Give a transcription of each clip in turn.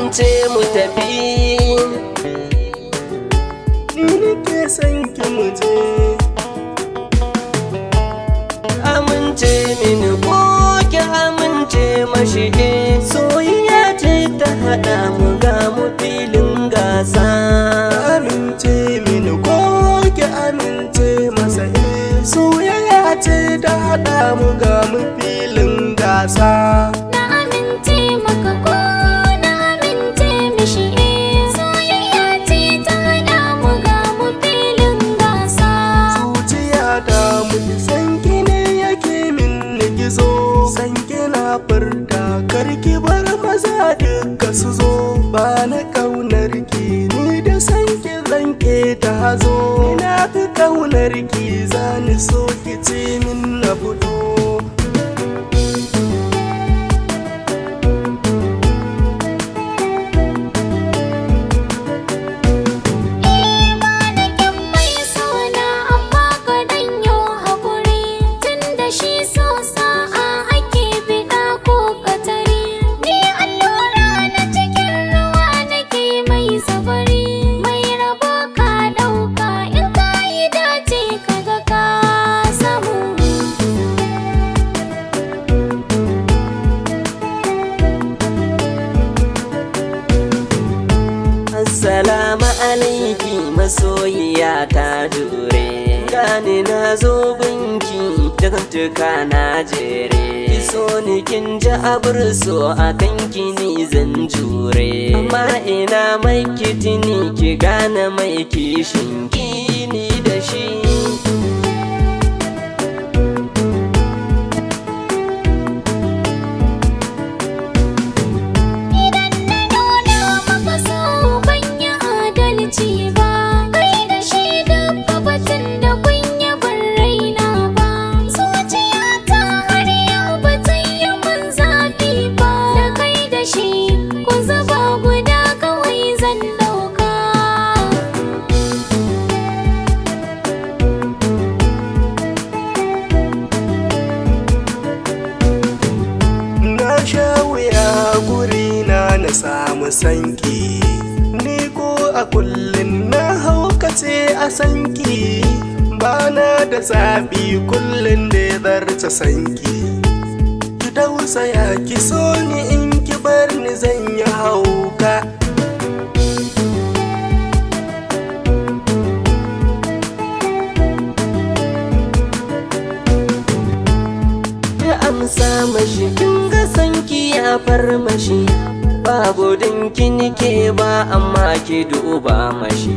amince mu tafi. Ni nake son ki muje. Amince mini ko ki amince mashi. Soyayya ce ta haɗa mu ga mu filin gasa. Amince mini ko ki amince masa. Soyayya ce ta haɗa mu ga mu filin gasa. Na amince maka ko na amince mishi. Soyayya ce ta haɗa mu ga mu filin gasa. Zuciya ta mutu sanki ne yake min gizo. Sanki na furta karki bar maza duka su zo. Ba na kaunar ki ni da sanki zanke ta hazo. Ina fi kaunar ki zani so ki ce min na fito. Assalamu alaiki masoyiya ta dure. Gani na zo gunki daga na jere. Iso ni kin ji aburso a kanki ni zan jure. Amma ina mai kitini ki gane mai kishin ki ni da shi. Na samu sanki ni ko a kullum na haukace a sanki. Bana da zaɓi kullum da ya zarta sanki. Ki tausaya ki so ni in ki bar ni zan yi hauka. Ya amsa mashi kin ga sanki ya farmashi. Babu dinki nike ba amma ki duba mashi.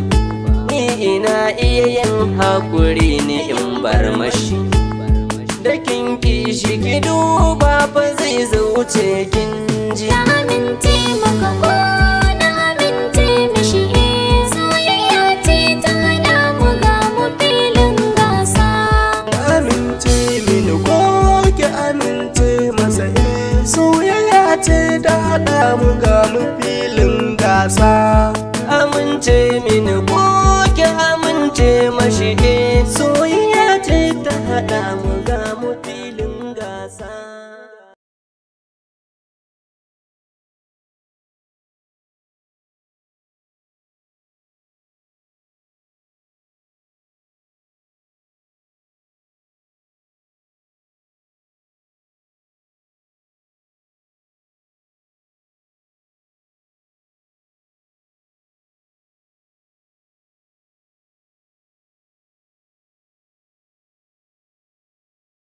Ni ina iya yin hakuri ni in bar mashi. Da kin kishi ki duba fa zai wuce kin ji. Na amince maka ko na amince mishi. Soyayya ce ta haɗa mu ga mu filin gasa. Amince mini ko ki amince masa. Soyayya ce ta haɗa mu ga mu filin gasa. Amince mini ko ki amince mashi.